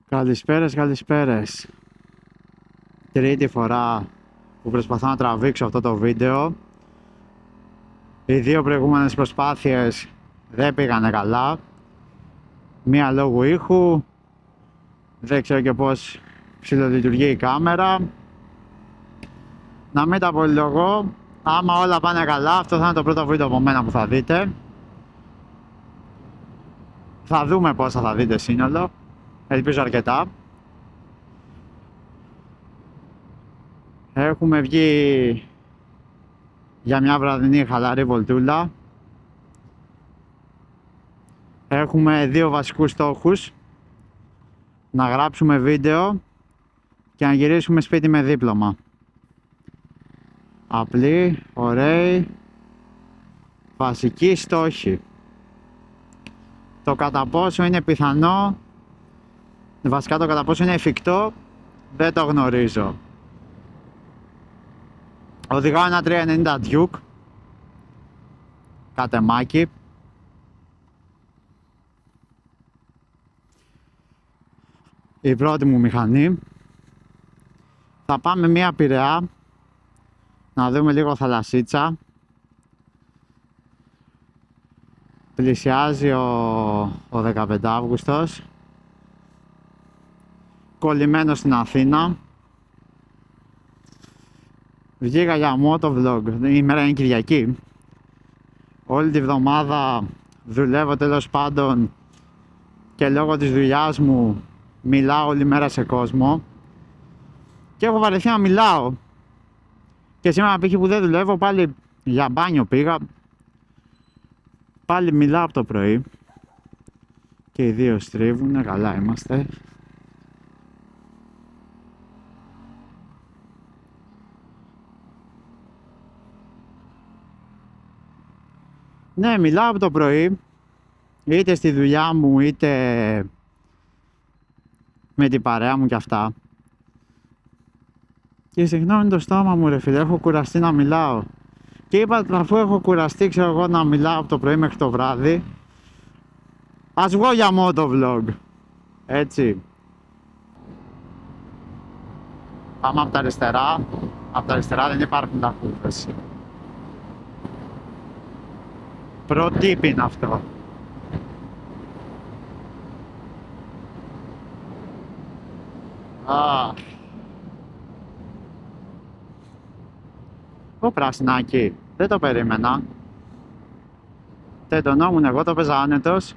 Καλησπέρες. Τρίτη φορά που προσπαθώ να τραβήξω αυτό το βίντεο. Οι δύο προηγούμενες προσπάθειες δεν πήγανε καλά. Μία λόγω ήχου, δεν ξέρω και πώς ψιλολειτουργεί η κάμερα. Να μην τα πολυλογώ, άμα όλα πάνε καλά, αυτό θα είναι το πρώτο βίντεο από μένα που θα δείτε. Θα δούμε πόσα θα δείτε σύνολο, ελπίζω αρκετά. Έχουμε βγει για μια βραδινή χαλαρή βολτούλα. Έχουμε δύο βασικούς στόχους: να γράψουμε βίντεο και να γυρίσουμε σπίτι με δίπλωμα. Απλή, ωραίοι, βασικοί στόχοι. Το κατά πόσο είναι πιθανό, βασικά το κατά πόσο είναι εφικτό, δεν το γνωρίζω. Οδηγάω ένα 390 Duke κατεμάκι. Η πρώτη μου μηχανή. Θα πάμε μία Πειραιά να δούμε λίγο θαλασσίτσα. Πλησιάζει ο 15 Αύγουστος. Κολλημένο στην Αθήνα. Βγήκα για motovlog, η ημέρα είναι Κυριακή. Όλη τη βδομάδα δουλεύω τέλος πάντων και λόγω της δουλειάς μου μιλάω όλη μέρα σε κόσμο. Και έχω βαρεθεί να μιλάω. Και σήμερα π.χ. που δεν δουλεύω, πάλι για μπάνιο πήγα. Πάλι μιλάω από το πρωί. Και οι δύο στρίβουνε, καλά είμαστε. Ναι, μιλάω από το πρωί, είτε στη δουλειά μου, είτε με την παρέα μου κι αυτά. Και συγγνώμη το στόμα μου ρε φίλε, έχω κουραστεί να μιλάω. Και είπα, αφού έχω κουραστεί, ξέρω εγώ, να μιλάω από το πρωί μέχρι το βράδυ, ας βγω για motovlog. Έτσι. Πάμε από τα αριστερά. Από τα αριστερά δεν υπάρχουν ταχύτητες. Προτύπη είναι αυτό. Ω πρασινάκι, δεν το περίμενα. Τεντωνόμουν εγώ, το παίζα άνετος.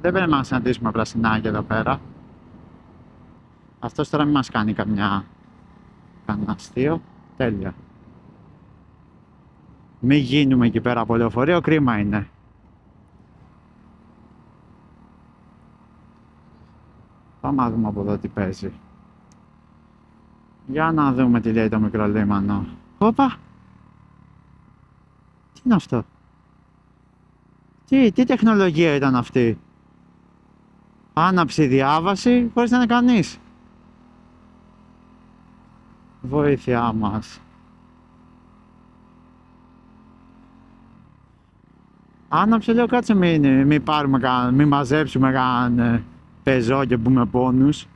Δεν περίμενα να συναντήσουμε πρασινάκι εδώ πέρα. Αυτός τώρα μην μας κάνει κανένα αστείο. Τέλεια. Μην γίνουμε εκεί πέρα από λεωφορείο, κρίμα είναι. Πάμε να δούμε από εδώ τι παίζει. Για να δούμε τι λέει το μικρό λίμανο. Όπα! Τι είναι αυτό? Τι τεχνολογία ήταν αυτή? Άναψη διάβαση χωρίς να είναι κανείς. Βοήθειά μας. Άναψε, λέω, κάτσε μην πάρουμε μην μαζέψουμε καν πεζό και πούμε πόνους.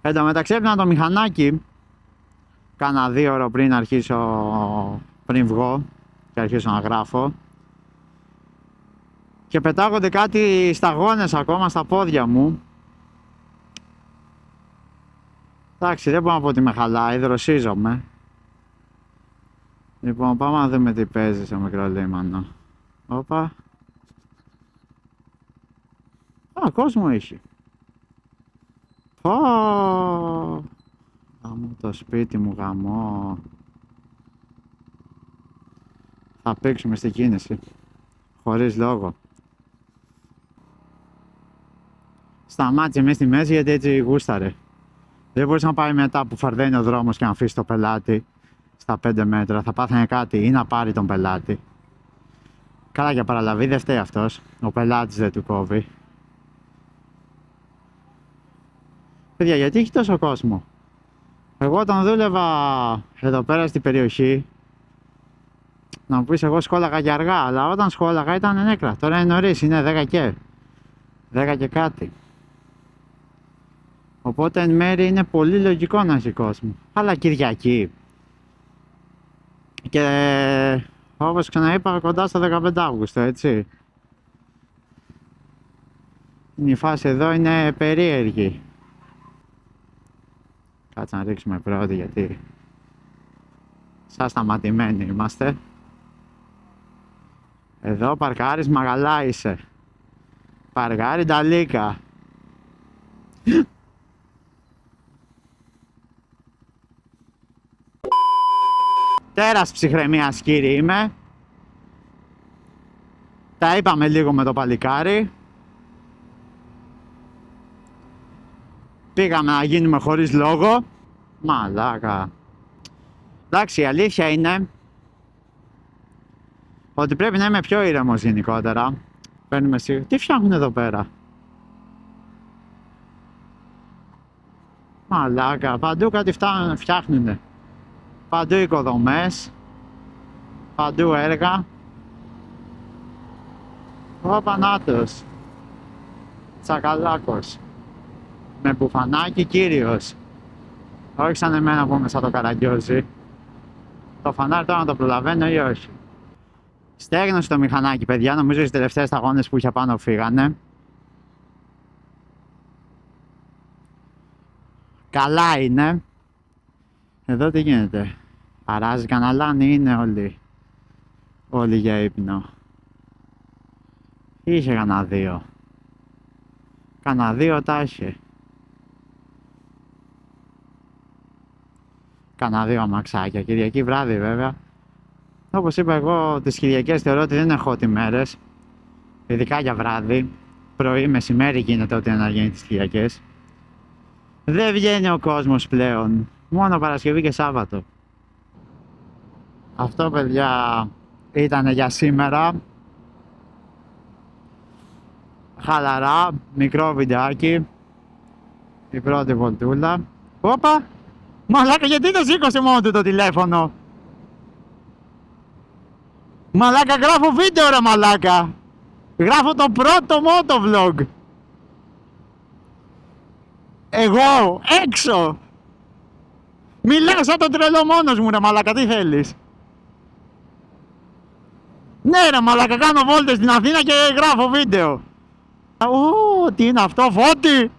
Εν τω μεταξύ έπαιρνα το μηχανάκι κάνα 2 ώρες πριν βγω και αρχίσω να γράφω. Και πετάγονται κάτι σταγόνες ακόμα στα πόδια μου. Εντάξει, δεν μπορώ να πω ότι με χαλάει, δροσίζομαι. Λοιπόν, πάμε να δούμε τι παίζει στο μικρό λίμανο. Όπα. Α, κόσμο έχει. Πω. Γαμώ το σπίτι μου, γαμώ. Θα πήξουμε στην κίνηση. Χωρίς λόγο. Σταμάτησε μέσα στη μέση γιατί έτσι γούσταρε. Δεν μπορούσε να πάει μετά που φαρδένει ο δρόμος και να αφήσει το πελάτη στα 5 μέτρα. Θα πάθαινε κάτι ή να πάρει τον πελάτη. Καλά, για παραλαβή δεν φταίει αυτός. Ο πελάτης δεν του κόβει. Παιδιά, γιατί έχει τόσο κόσμο? Εγώ όταν δούλευα εδώ πέρα στην περιοχή, να μου πεις, εγώ σχόλαγα και αργά, αλλά όταν σχόλαγα ήταν νέκρα. Τώρα είναι νωρίς, είναι 10 και. 10 και κάτι. Οπότε εν μέρει είναι πολύ λογικό να έχει κόσμο. Αλλά Κυριακή. Και όπως ξαναείπα, κοντά στο 15 Αύγουστο, έτσι. Η φάση εδώ είναι περίεργη. Κάτσε να ρίξουμε πρώτη, γιατί σαν σταματημένοι είμαστε. Εδώ παρκάρεις μαγαλά είσαι. Παρκάρει Νταλίκα. Τέρας ψυχραιμίας, κύριε, είμαι. Τα είπαμε λίγο με το παλικάρι. Πήγαμε να γίνουμε χωρίς λόγο. Μαλάκα. Εντάξει, η αλήθεια είναι ότι πρέπει να είμαι πιο ήρεμος γενικότερα. Παίρνουμε σίγουρα. Τι φτιάχνουν εδώ πέρα? Μαλάκα, παντού κάτι φτιάχνουνε. Παντού οικοδομές. Παντού έργα. Ο Πανάτος. Τσακαλάκος. Με μπουφανάκι κύριος. Όχι σαν εμένα που είμαι σαν το Καραγκιόζη. Το φανάρι τώρα να το προλαβαίνω ή όχι? Στέγνωσε το μηχανάκι, παιδιά. Νομίζω στις τελευταίες σταγόνες που είχε πάνω φύγανε. Καλά είναι. Εδώ τι γίνεται? Αράζει καναλάνι, είναι όλοι για ύπνο? Είχε κανένα δύο. Κανένα δύο τα είχε. Κανένα δύο αμαξάκια. Κυριακή βράδυ βέβαια. Όπως είπα, εγώ τις Κυριακές θεωρώ ότι δεν έχω ό,τι μέρες. Ειδικά για βράδυ. Πρωί, μεσημέρι γίνεται ό,τι να γίνει τις Κυριακές. Δεν βγαίνει ο κόσμος πλέον. Μόνο Παρασκευή και Σάββατο. Αυτό, παιδιά, ήταν για σήμερα. Χαλαρά, μικρό βιντεάκι. Η πρώτη βολτούλα. Όπα! Μαλάκα, γιατί το σήκωσε μόνο του το τηλέφωνο? Μαλάκα, γράφω βίντεο ρε μαλάκα. Γράφω το πρώτο motovlog. Εγώ, έξω. Μιλάω σαν τον τρελό μόνος μου ρε μαλάκα, τι θέλεις? Ναι ρε μαλάκα, κάνω βόλτες στην Αθήνα και γράφω βίντεο. Ω, τι είναι αυτό, Φώτη?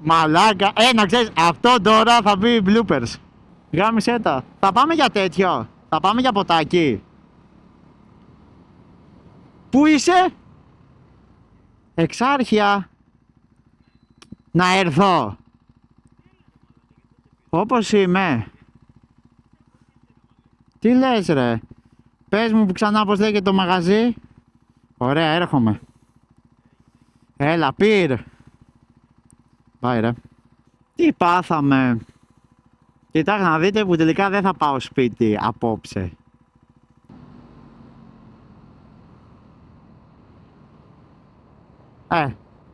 Μαλάκα, να ξέρεις, αυτό τώρα θα μπει bloopers. Γάμισε τα. Θα πάμε για τέτοιο. Θα πάμε για ποτάκι. Πού είσαι? Εξάρχεια. Να έρθω. Όπως είμαι. Τι λες ρε? Πες μου ξανά πως λέγεται το μαγαζί. Ωραία, έρχομαι. Έλα, πήρ. Πάει ρε. Τι πάθαμε? Κοιτάξτε να δείτε που τελικά δεν θα πάω σπίτι απόψε.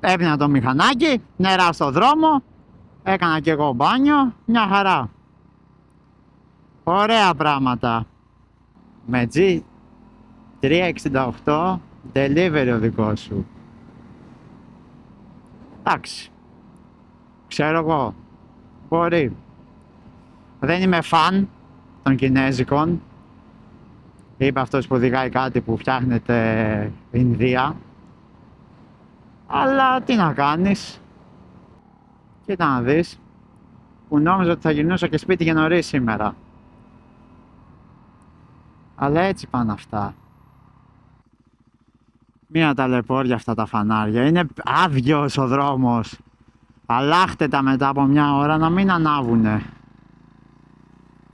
Έπινα το μηχανάκι, νερά στο δρόμο, έκανα και εγώ μπάνιο, μια χαρά. Ωραία πράγματα. Με G368 delivery ο δικός σου. Εντάξει. Ξέρω εγώ. Μπορεί. Δεν είμαι φαν των κινέζικων. Είπε αυτός που οδηγάει κάτι που φτιάχνεται Ινδία. Αλλά τι να κάνεις. Κοίτα να δεις. Που νόμιζα ότι θα γυρνούσα και σπίτι για νωρίς σήμερα. Αλλά έτσι πάνε αυτά. Μία ταλαιπώρια αυτά τα φανάρια. Είναι άδειος ο δρόμος. Αλλάχτε τα μετά από μια ώρα να μην ανάβουνε.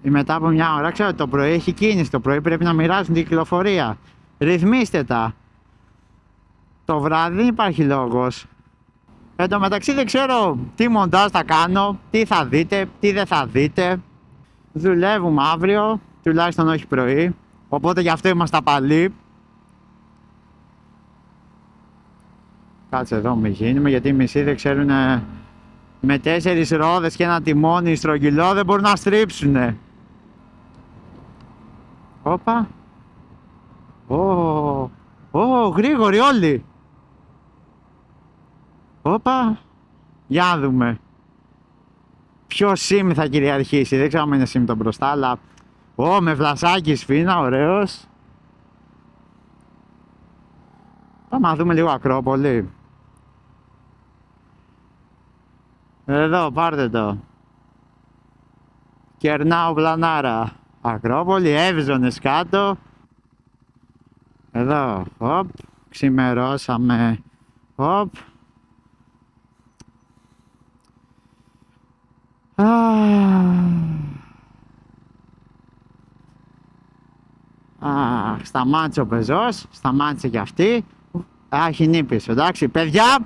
Ή μετά από μια ώρα, ξέρω, το πρωί έχει κίνηση. Το πρωί πρέπει να μοιράζουν την κυκλοφορία. Ρυθμίστε τα. Το βράδυ δεν υπάρχει λόγος. Εν τω μεταξύ δεν ξέρω τι μοντάζ θα κάνω, τι θα δείτε, τι δεν θα δείτε. Δουλεύουμε αύριο, τουλάχιστον όχι πρωί. Οπότε γι' αυτό είμαστε απαλοί. Κάτσε εδώ μη γίνουμε, γιατί οι μισοί δεν ξέρουν με 4 ρόδες και ένα τιμόνι στρογγυλό δεν μπορούν να στρίψουνε. Όπα. Γρήγοροι όλοι. Όπα, για να δούμε. Ποιο sim θα κυριαρχήσει, δεν ξέρω αν είναι sim το μπροστά, αλλά... με βλασάκι σφίνα, ωραίος. Πάμε να δούμε λίγο Ακρόπολη. Εδώ, πάρτε το. Κερνάω πλανάρα. Ακρόπολη, εύζωνες κάτω. Εδώ, οπ, ξημερώσαμε. Οπ. Σταμάτησε ο πεζός, σταμάτησε κι αυτή. Έχει νύ πίσω, εντάξει. Παιδιά,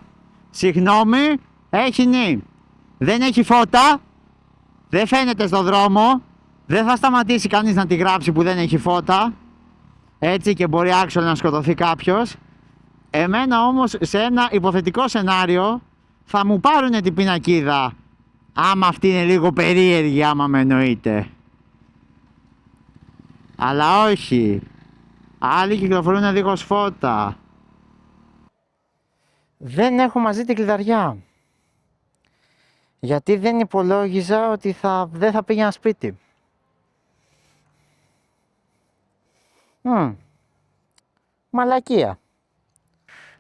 συγγνώμη, έχει νύ. Δεν έχει φώτα, δεν φαίνεται στο δρόμο. Δεν θα σταματήσει κανείς να τη γράψει που δεν έχει φώτα. Έτσι και μπορεί άξονα να σκοτωθεί κάποιος. Εμένα όμως σε ένα υποθετικό σενάριο θα μου πάρουνε την πινακίδα. Άμα αυτή είναι λίγο περίεργη, άμα με εννοείτε. Αλλά όχι. Άλλοι κυκλοφορούν δίχως φώτα. Δεν έχω μαζί την κλειδαριά. Γιατί δεν υπολόγιζα ότι δεν θα πήγαινα σπίτι. Μαλακία.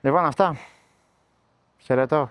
Λοιπόν, αυτά. Χαιρετώ.